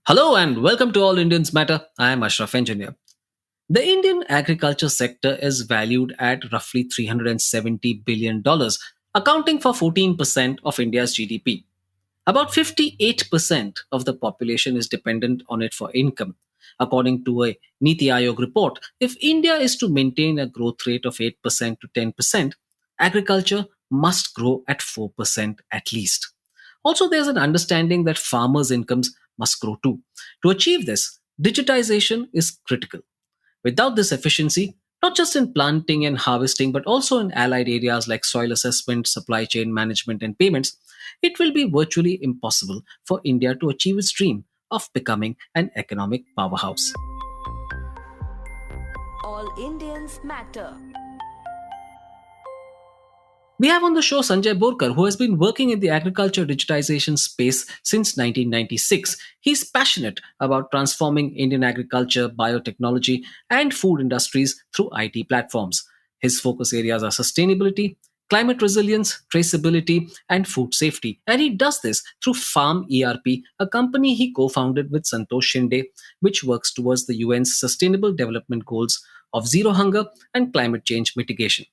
Hello and welcome to All Indians Matter. I am Ashraf Engineer. The Indian agriculture sector is valued at roughly $370 billion, accounting for 14% of India's GDP. About 58% of the population is dependent on it for income. According to a Niti Aayog report, if India is to maintain a growth rate of 8% to 10%, agriculture must grow at 4% at least. Also, there's an understanding that farmers' incomes must grow too. To achieve this, digitization is critical. Without this efficiency, not just in planting and harvesting, but also in allied areas like soil assessment, supply chain management, and payments, it will be virtually impossible for India to achieve its dream of becoming an economic powerhouse. All Indians matter. We have on the show Sanjay Borkar, who has been working in the agriculture digitization space since 1996. He's passionate about transforming Indian agriculture, biotechnology, and food industries through IT platforms. His focus areas are sustainability, climate resilience, traceability, and food safety. And he does this through FarmERP, a company he co founded with Santosh Shinde, which works towards the UN's Sustainable Development Goals of zero hunger and climate change mitigation.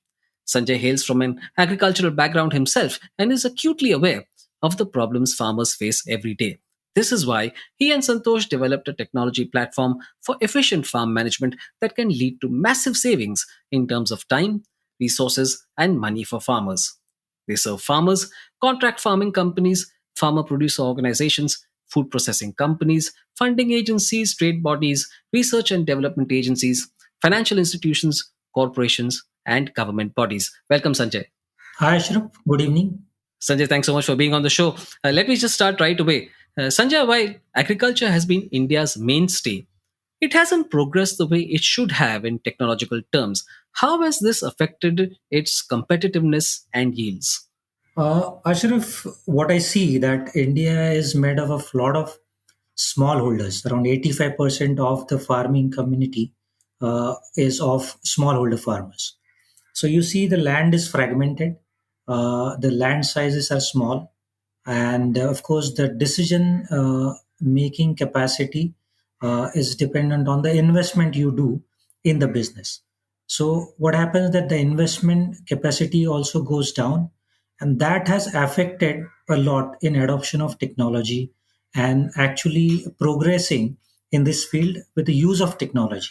Sanjay hails from an agricultural background himself and is acutely aware of the problems farmers face every day. This is why he and Santosh developed a technology platform for efficient farm management that can lead to massive savings in terms of time, resources, and money for farmers. They serve farmers, contract farming companies, farmer producer organizations, food processing companies, funding agencies, trade bodies, research and development agencies, financial institutions, corporations, and government bodies. Welcome, Sanjay. Hi, Ashraf. Good evening. Sanjay, thanks so much for being on the show. Let me just start right away. Sanjay, while agriculture has been India's mainstay, it hasn't progressed the way it should have in technological terms. How has this affected its competitiveness and yields? Ashraf, what I see that India is made up of a lot of smallholders. Around 85% of the farming community is of smallholder farmers. So you see the land is fragmented, the land sizes are small, and of course the decision making capacity is dependent on the investment you do in the business. So what happens that the investment capacity also goes down, and that has affected a lot in adoption of technology and actually progressing in this field with the use of technology.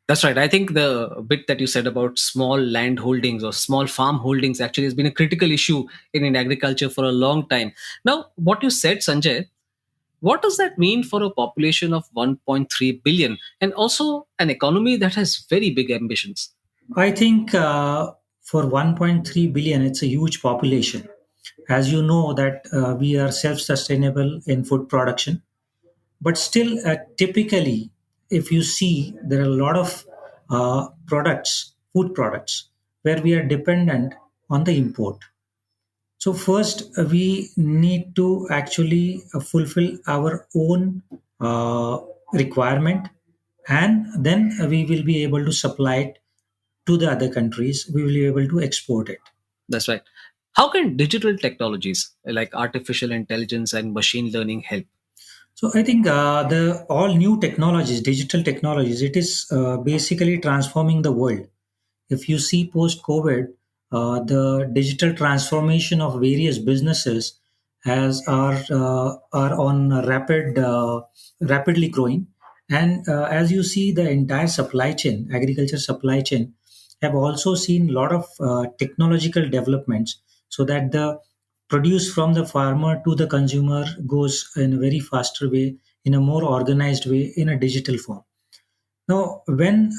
That's right. I think the bit that you said about small land holdings or small farm holdings actually has been a critical issue in agriculture for a long time. Now, what you said, Sanjay, what does that mean for a population of 1.3 billion and also an economy that has very big ambitions? I think for 1.3 billion, it's a huge population. As you know, that we are self-sustainable in food production, but still, typically, if you see, there are a lot of products, food products, where we are dependent on the import. So first, we need to actually fulfill our own requirement, and then we will be able to supply it to the other countries. We will be able to export it. That's right. How can digital technologies like artificial intelligence and machine learning help? So I think the all new technologies, digital technologies, it is basically transforming the world. If you see post COVID, the digital transformation of various businesses has are on a rapidly growing, and as you see, the entire supply chain, agriculture supply chain, have also seen a lot of technological developments, so that the produce from the farmer to the consumer goes in a very faster way, in a more organized way, in a digital form. Now, when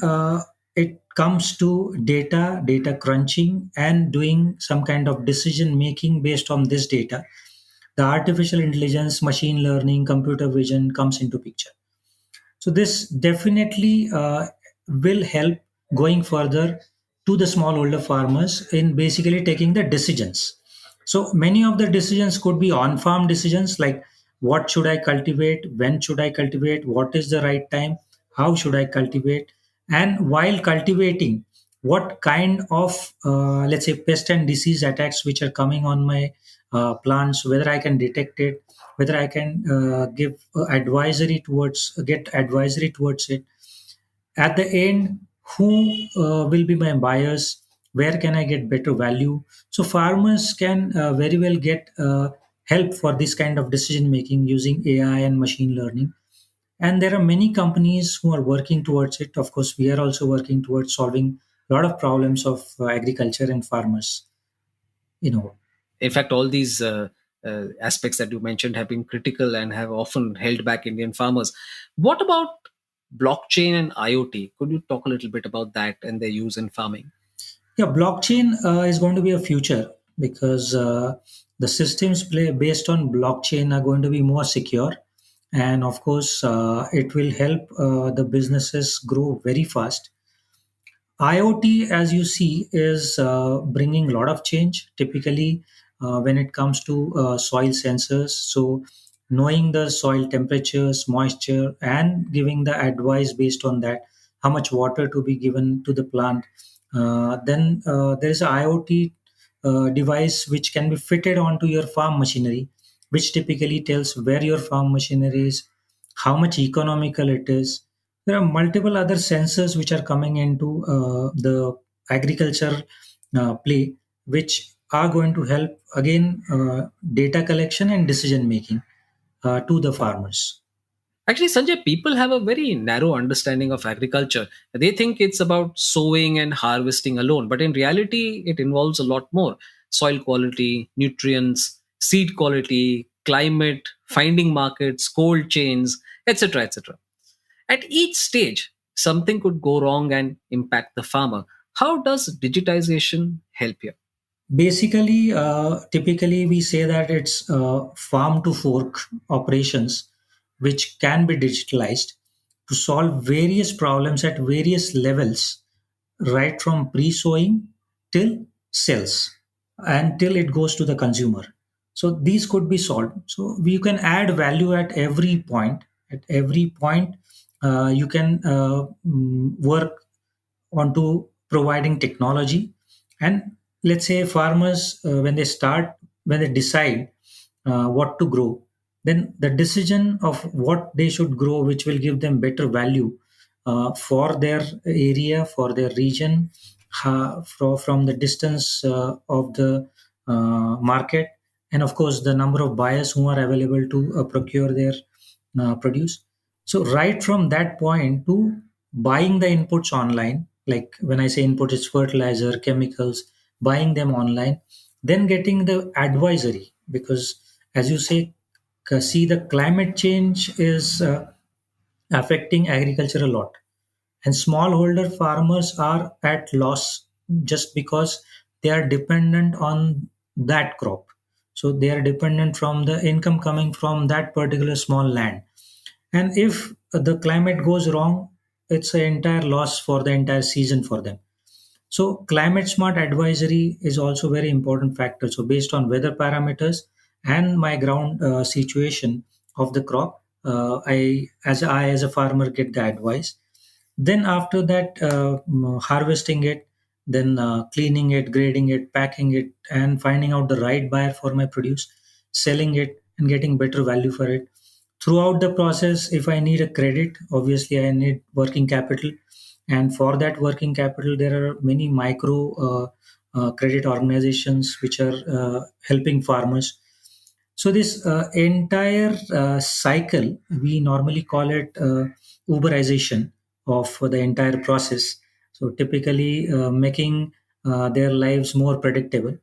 it comes to data crunching, and doing some kind of decision making based on this data, the artificial intelligence, machine learning, computer vision comes into picture. So this definitely will help going further to the smallholder farmers in basically taking the decisions. So many of the decisions could be on-farm decisions, like what should I cultivate, when should I cultivate, what is the right time, how should I cultivate, and while cultivating, what kind of let's say pest and disease attacks which are coming on my plants, whether I can detect it, whether I can give advisory towards get advisory towards it. At the end, who will be my buyers, where can I get better value. So farmers can very well get help for this kind of decision making using AI and machine learning. And there are many companies who are working towards it. Of course, we are also working towards solving a lot of problems of agriculture and farmers, you know. In fact, all these aspects that you mentioned have been critical and have often held back Indian farmers. What about blockchain and IoT? Could you talk a little bit about that and their use in farming? Yeah, blockchain is going to be a future because the systems based on blockchain are going to be more secure, and of course, it will help the businesses grow very fast. IoT, as you see, is bringing a lot of change. Typically, when it comes to soil sensors, so knowing the soil temperatures, moisture, and giving the advice based on that, how much water to be given to the plant. Then there is an IoT device which can be fitted onto your farm machinery, which typically tells where your farm machinery is, how much economical it is. There are multiple other sensors which are coming into the agriculture play, which are going to help again data collection and decision making to the farmers. Actually, Sanjay, people have a very narrow understanding of agriculture. They think it's about sowing and harvesting alone, but in reality, it involves a lot more: soil quality, nutrients, seed quality, climate, finding markets, cold chains, etc. etc. At each stage, something could go wrong and impact the farmer. How does digitization help here? Basically, typically we say that it's farm to fork operations, which can be digitalized to solve various problems at various levels, right from pre-sowing till sales, until it goes to the consumer. So these could be solved. So we can add value at every point. At every point, you can work onto providing technology. And let's say farmers, when they decide what to grow, then the decision of what they should grow, which will give them better value for their area, for their region, from the distance of the market, and of course the number of buyers who are available to procure their produce. So right from that point to buying the inputs online, like when I say input, it's fertilizer, chemicals, buying them online, then getting the advisory, because as you say, see, the climate change is affecting agriculture a lot, and smallholder farmers are at loss just because they are dependent on that crop. So they are dependent from the income coming from that particular small land, and if the climate goes wrong, it's an entire loss for the entire season for them. So climate smart advisory is also very important factor. So based on weather parameters and my ground situation of the crop, I as a farmer get the advice. Then after that, harvesting it, then cleaning it, grading it, packing it, and finding out the right buyer for my produce, selling it, and getting better value for it. Throughout the process, if I need a credit, obviously I need working capital, and for that working capital, there are many micro credit organizations which are helping farmers. So this entire cycle, we normally call it Uberization of the entire process. So typically making their lives more predictable.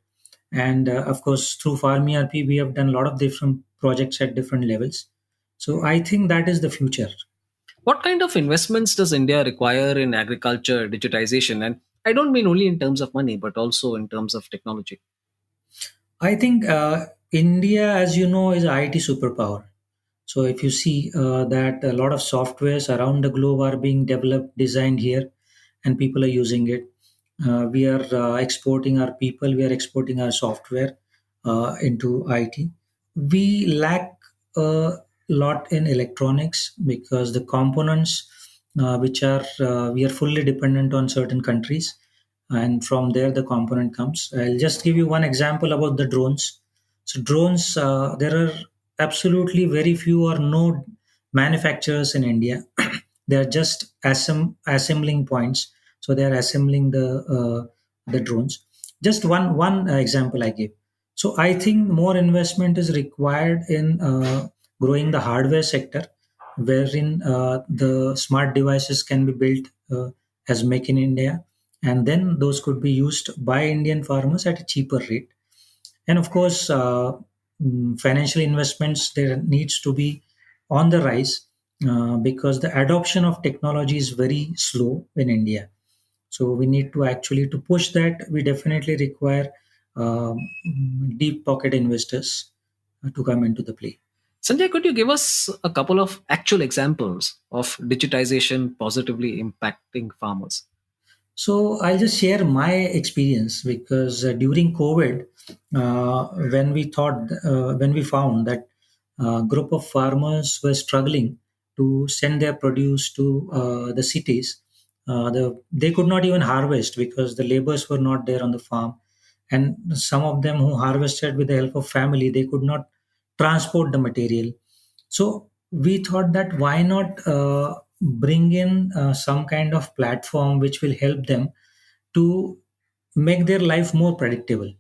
And of course, through FarmERP, we have done a lot of different projects at different levels. So I think that is the future. What kind of investments does India require in agriculture digitization? And I don't mean only in terms of money, but also in terms of technology. I think India, as you know, is a IT superpower. So if you see that a lot of softwares around the globe are being developed, designed here, and people are using it. We are exporting our people, we are exporting our software into IT. We lack a lot in electronics because the components which are we are fully dependent on certain countries, and from there the component comes. I'll just give you one example about the drones. So drones, there are absolutely very few or no manufacturers in India. They are just assembling points. So they are assembling the drones. Just one example I gave. So I think more investment is required in growing the hardware sector, wherein the smart devices can be built as make in India, and then those could be used by Indian farmers at a cheaper rate. And of course, financial investments there needs to be on the rise, because the adoption of technology is very slow in India. So we need to actually to push that. We definitely require deep pocket investors to come into the play. Sanjay, could you give us a couple of actual examples of digitization positively impacting farmers? So I'll just share my experience, because during COVID, when we found that group of farmers were struggling to send their produce to the cities, they could not even harvest because the laborers were not there on the farm, and some of them who harvested with the help of family, they could not transport the material. So we thought that why not bring in some kind of platform which will help them to make their life more predictable.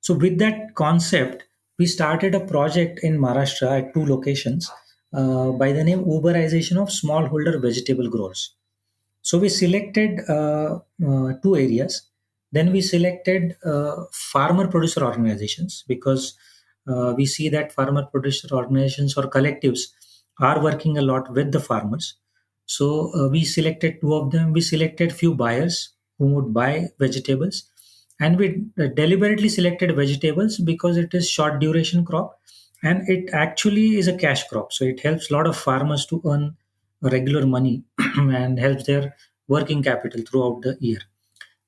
So with that concept, we started a project in Maharashtra at two locations by the name Uberization of Smallholder Vegetable Growers. So we selected two areas. Then we selected farmer producer organizations, because we see that farmer producer organizations or collectives are working a lot with the farmers. So we selected two of them. We selected few buyers who would buy vegetables, and we deliberately selected vegetables because it is short duration crop, and it actually is a cash crop. So it helps a lot of farmers to earn regular money and helps their working capital throughout the year.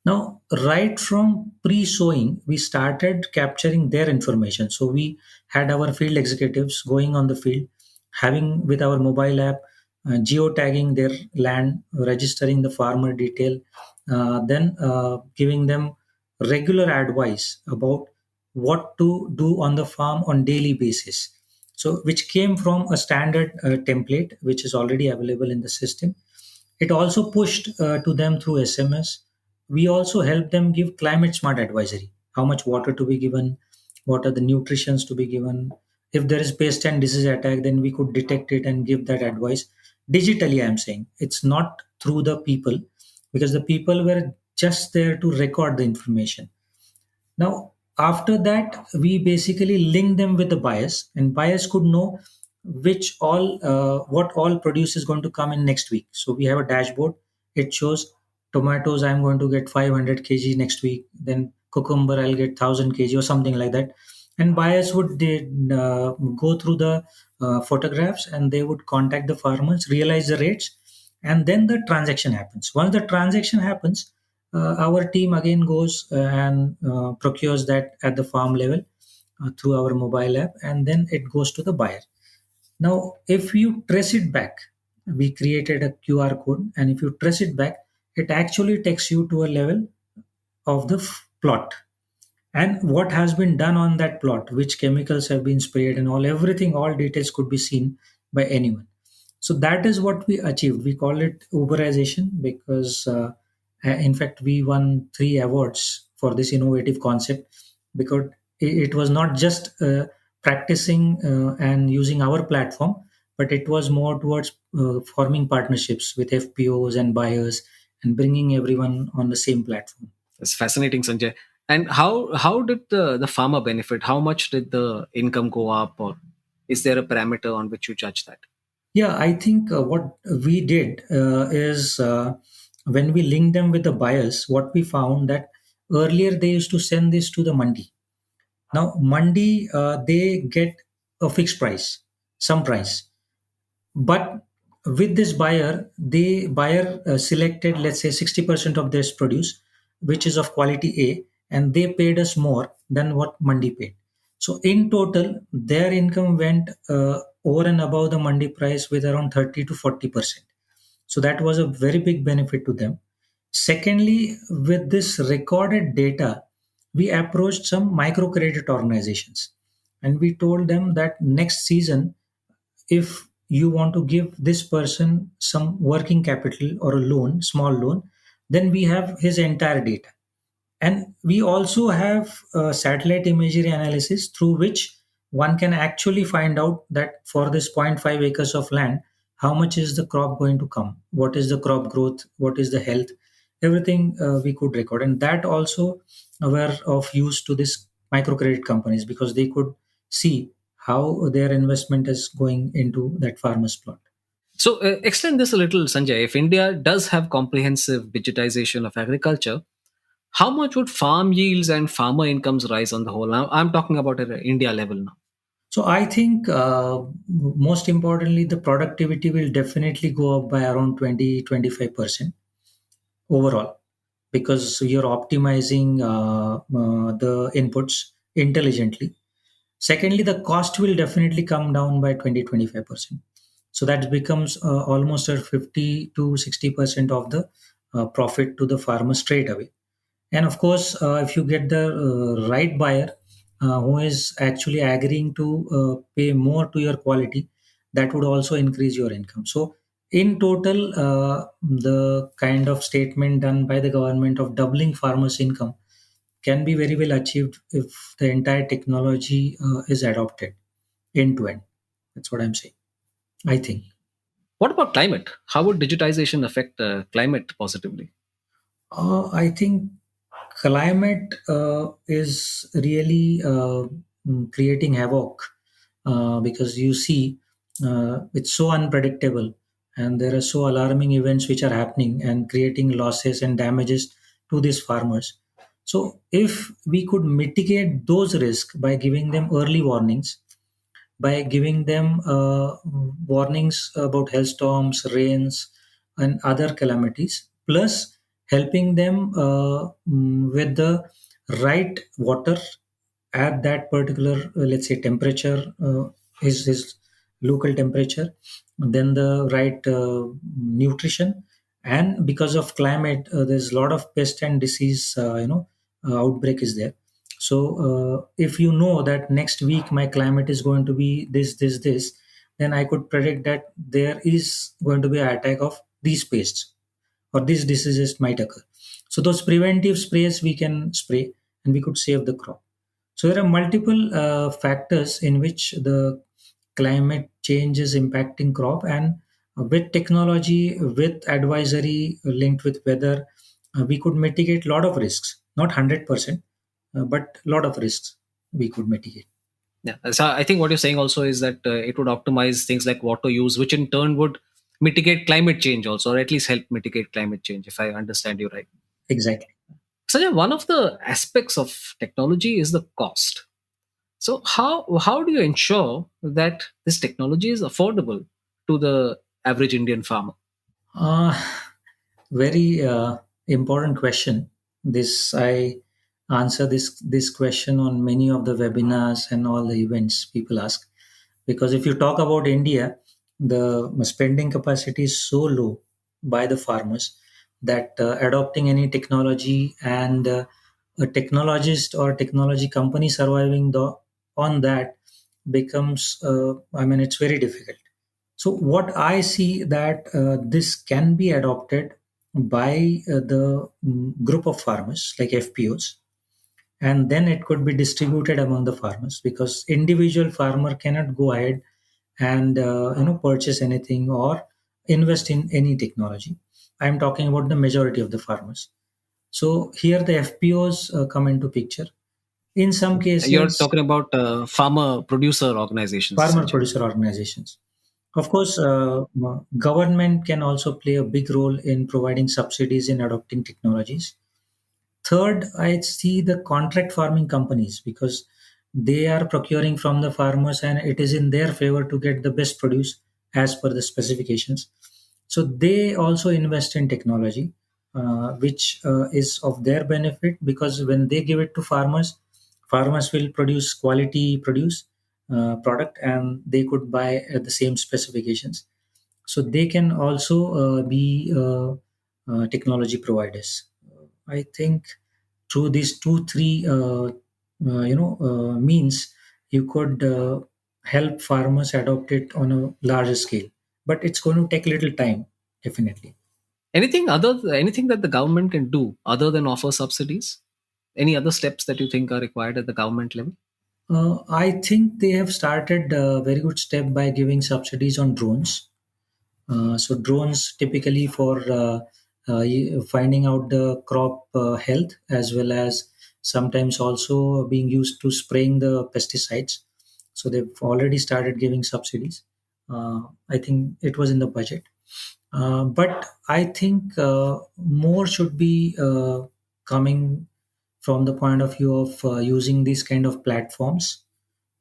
Now, right from pre sowing, we started capturing their information. So we had our field executives going on the field, having with our mobile app, geotagging their land, registering the farmer detail, then giving them regular advice about what to do on the farm on daily basis. So, which came from a standard template which is already available in the system. It also pushed to them through SMS. We also help them give climate smart advisory: how much water to be given, what are the nutritions to be given. If there is pest and disease attack, then we could detect it and give that advice digitally. I'm saying it's not through the people, because the people were just there to record the information. Now, after that, we basically link them with the buyers, and buyers could know what all produce is going to come in next week. So we have a dashboard. It shows tomatoes. I'm going to get 500 kg next week. Then cucumber, I'll get 1,000 kg or something like that. And buyers would go through the photographs, and they would contact the farmers, realize the rates, and then the transaction happens. Once the transaction happens, our team again goes and procures that at the farm level through our mobile app, and then it goes to the buyer. Now, if you trace it back, we created a QR code, and if you trace it back, it actually takes you to a level of the plot, and what has been done on that plot, which chemicals have been sprayed, and everything, all details could be seen by anyone. So that is what we achieved. We call it Uberization, because in fact we won 3 awards for this innovative concept, because it was not just practicing and using our platform, but it was more towards forming partnerships with FPOs and buyers and bringing everyone on the same platform. It's fascinating, Sanjay. And how did the farmer benefit? How much did the income go up, or is there a parameter on which you judge that? Yeah, I think what we did is when we linked them with the buyers, what we found that earlier they used to send this to the mandi. Now, mandi, they get a fixed price, some price. But with this buyer, the buyer selected, let's say, 60% of this produce, which is of quality A, and they paid us more than what mandi paid. So in total, their income went over and above the mandi price with around 30 to 40%. So that was a very big benefit to them. Secondly, with this recorded data, we approached some microcredit organizations. and we told them that next season, if you want to give this person some working capital or a loan, small loan, then we have his entire data. And we also have satellite imagery analysis through which one can actually find out that for this zero point 0.5 acres of land, how much is the crop going to come, what is the crop growth, what is the health, everything we could record. And that also were of use to this microcredit companies, because they could see how their investment is going into that farmer's plot. So, extend this a little, Sanjay. If India does have comprehensive digitization of agriculture, how much would farm yields and farmer incomes rise on the whole? Now, I'm talking about at an India level now. So I think most importantly, the productivity will definitely go up by around 20-25% overall, because you're optimizing the inputs intelligently. Secondly, the cost will definitely come down by 20-25%. So that becomes almost a 50 to 60% of the profit to the farmer straight away. And of course, if you get the right buyer who is actually agreeing to pay more to your quality, that would also increase your income. So in total, the kind of statement done by the government of doubling farmers income can be very well achieved if the entire technology is adopted end to end. That's what I'm saying, I think. What about climate? How would digitization affect climate positively? I think climate is really creating havoc, because you see, it's so unpredictable, and there are so alarming events which are happening and creating losses and damages to these farmers. So if we could mitigate those risks by giving them early warnings, by giving them warnings about hailstorms, rains, and other calamities, plus helping them with the right water at that particular, let's say, temperature, his local temperature, then the right nutrition. And because of climate, there's a lot of pest and disease, outbreak is there. So if you know that next week my climate is going to be this, then I could predict that there is going to be an attack of these pests, or these diseases might occur. So those preventive sprays we can spray, and we could save the crop. So there are multiple factors in which the climate change is impacting crop, and with technology, with advisory linked with weather, we could mitigate a lot of risks. Not 100%, but a lot of risks we could mitigate. Yeah. So I think what you're saying also is that it would optimize things like water use, which in turn would mitigate climate change also, or at least help mitigate climate change, if I understand you right. Exactly. Sanjay, one of the aspects of technology is the cost. So how do you ensure that this technology is affordable to the average Indian farmer? Uh, Very important question. This I answer this question on many of the webinars and all the events people ask, because if you talk about India, the spending capacity is so low by the farmers that adopting any technology, and a technologist or technology company surviving on that becomes, I mean, it's very difficult. So what I see that this can be adopted by the group of farmers like FPOs, and then it could be distributed among the farmers, because individual farmer cannot go ahead and purchase anything or invest in any technology. I'm talking about the majority of the farmers. So here the FPOs come into picture. In some You're cases, talking about farmer producer organizations, farmer Sanjay. producer organizations. Of course, government can also play a big role in providing subsidies in adopting technologies. Third, I see the contract farming companies, because they are procuring from the farmers and it is in their favor to get the best produce as per the specifications. So they also invest in technology, which is of their benefit, because when they give it to farmers, farmers will produce quality produce product, and they could buy at the same specifications. So they can also be technology providers. I think through these two three means, you could help farmers adopt it on a larger scale. But it's going to take a little time, definitely. Anything that the government can do other than offer subsidies? Any other steps that you think are required at the government level? I think they have started a very good step by giving subsidies on drones. So drones typically for finding out the crop health, as well as sometimes also being used to spraying the pesticides. So they've already started giving subsidies. I think it was in the budget. But I think more should be coming from the point of view of using these kind of platforms,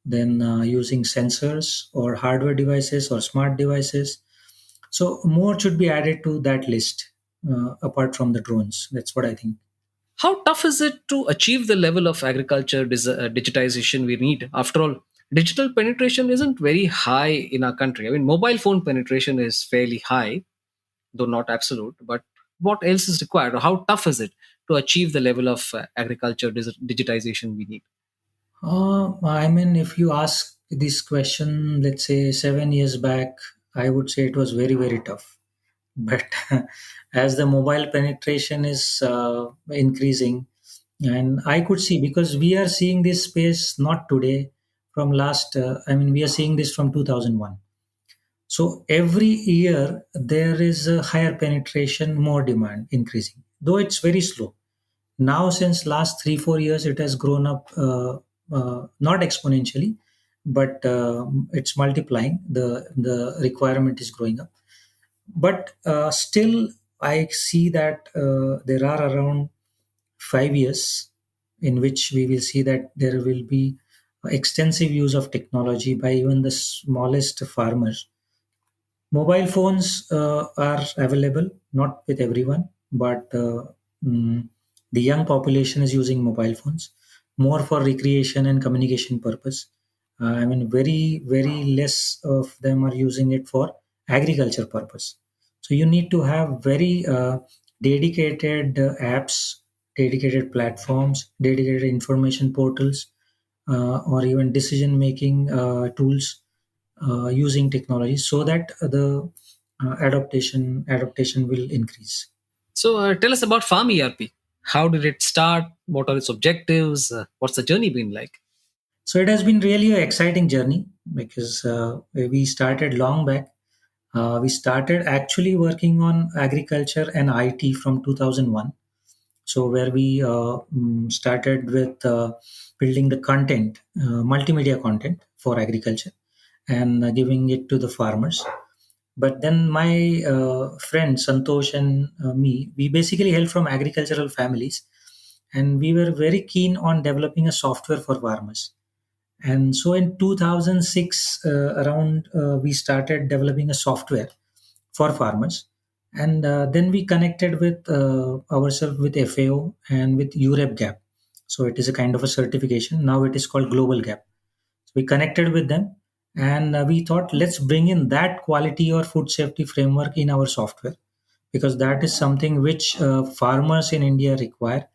then using sensors or hardware devices or smart devices. So more should be added to that list, apart from the drones. That's what I think. How tough is it to achieve the level of agriculture digitization we need? After all, digital penetration isn't very high in our country. I mean, mobile phone penetration is fairly high, though not absolute. But what else is required, or how tough is it to achieve the level of agriculture digitization we need? I mean, if you ask this question, let's say 7 years back, I would say it was very, very tough. But as the mobile penetration is increasing, and I could see, because we are seeing this space not today, from last, I mean, we are seeing this from 2001. So every year there is a higher penetration, more demand increasing, though it's very slow. Now, since last 3 4 years, it has grown up, not exponentially, but it's multiplying. The requirement is growing up, but still, I see that there are around 5 years in which we will see that there will be extensive use of technology by even the smallest farmers. Mobile phones are available, not with everyone, but mm, the young population is using mobile phones more for recreation and communication purpose. I mean, very, very less of them are using it for agriculture purpose. So you need to have very dedicated apps, dedicated platforms, dedicated information portals, or even decision making tools using technology, so that the adaptation will increase. So, tell us about FarmERP. How did it start? What are its objectives? What's the journey been like? So it has been really an exciting journey, because we started long back. We started actually working on agriculture and IT from 2001. So where we started with building the content, multimedia content for agriculture, and giving it to the farmers. But then my friend Santosh and me, we basically hail from agricultural families, and we were very keen on developing a software for farmers. And so in 2006, around, we started developing a software for farmers. And then we connected with ourselves with FAO and with Europe Gap. So it is a kind of a certification. Now it is called Global Gap. So we connected with them, and we thought, let's bring in that quality or food safety framework in our software, because that is something which farmers in India require.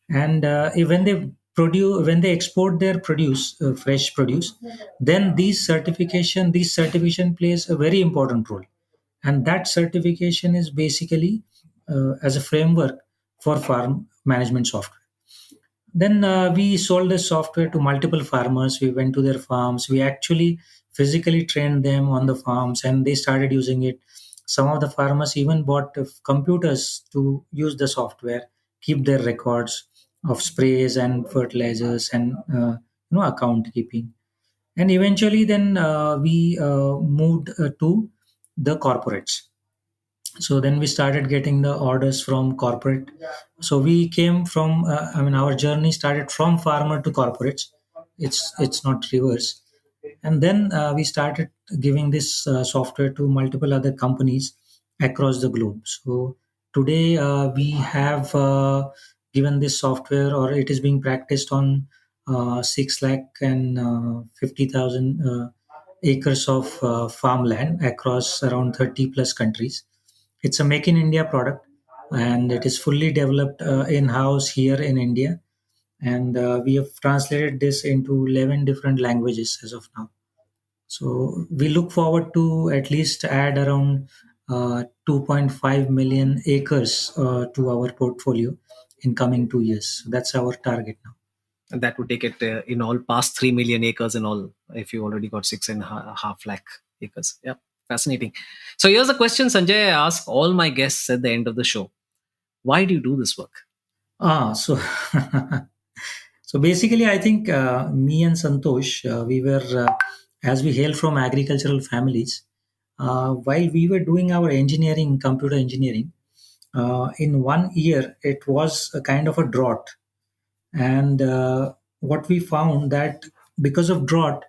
And when they export their produce, fresh produce, then these certification plays a very important role, and that certification is basically as a framework for farm management software. Then we sold the software to multiple farmers. We went to their farms. We actually physically trained them on the farms, and they started using it. Some of the farmers even bought computers to use the software, keep their records of sprays and fertilizers, and account keeping. And eventually, then we moved to the corporates. So then we started getting the orders from corporate. So we came from, I mean, our journey started from farmer to corporates. It's not reverse. And then we started giving this software to multiple other companies across the globe. So today we have given this software, or it is being practiced on 6 lakh and 50,000 acres of farmland across around 30 plus countries. It's a make in India product, and it is fully developed in house here in India. and we have translated this into 11 different languages as of now. So we look forward to at least add around 2.5 million acres to our portfolio in coming 2 years. So that's our target now. And that would take it in all past 3 million acres in all, if you already got 6.5 lakh acres. Yeah, fascinating. So here's a question, Sanjay, I ask all my guests at the end of the show. Why do you do this work? So so basically, I think me and Santosh, we were as we hail from agricultural families. While we were doing our engineering, computer engineering, in 1 year it was a kind of a drought, and what we found that because of drought,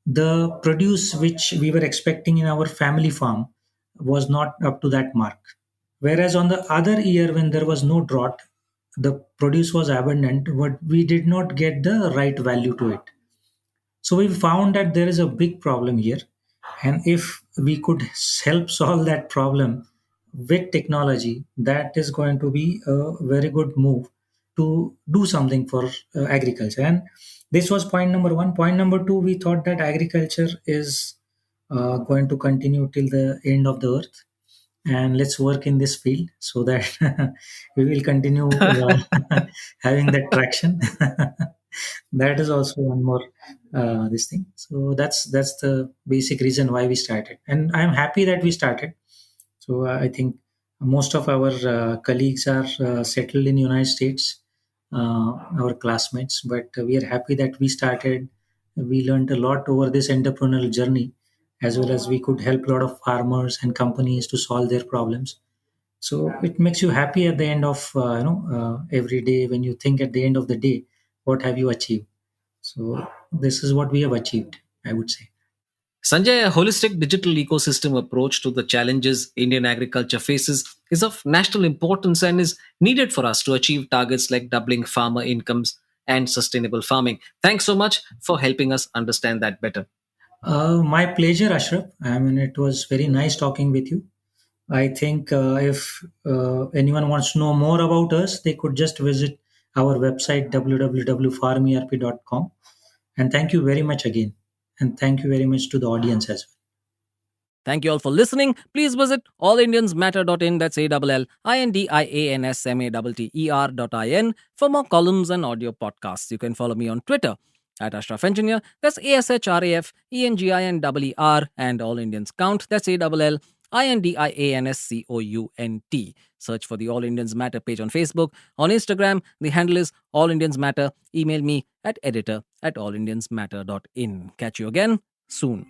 the produce which we were expecting in our family farm was not up to that mark. Whereas on the other year, when there was no drought, the produce was abundant, but we did not get the right value to it. So we found that there is a big problem here. And if we could help solve that problem with technology, that is going to be a very good move to do something for agriculture. And this was point number one. Point number two, we thought that agriculture is going to continue till the end of the earth, and let's work in this field so that we will continue having that traction. That is also one more this thing. So that's the basic reason why we started, and I'm happy that we started. So I think most of our colleagues are settled in United States, our classmates, but we are happy that we started. We learned a lot over this entrepreneurial journey, as well as we could help a lot of farmers and companies to solve their problems. So it makes you happy at the end of every day, when you think at the end of the day, what have you achieved. So this is what we have achieved, I would say. Sanjay, a holistic digital ecosystem approach to the challenges Indian agriculture faces is of national importance and is needed for us to achieve targets like doubling farmer incomes and sustainable farming. Thanks so much for helping us understand that better. My pleasure, Ashraf. I mean, it was very nice talking with you. I think if anyone wants to know more about us, they could just visit our website www.farmerp.com. And thank you very much again. And thank you very much to the audience as well. Thank you all for listening. Please visit allindiansmatter.in, that's ALLINDIANSMATTER.in, for more columns and audio podcasts. You can follow me on Twitter at Ashraf Engineer, that's ASHRAFENGINER, and All Indians Count, that's ALLINDIANSCOUNT. Search for the All Indians Matter page on Facebook. On Instagram, the handle is All Indians Matter. Email me at editor@allindiansmatter.in. Catch you again soon.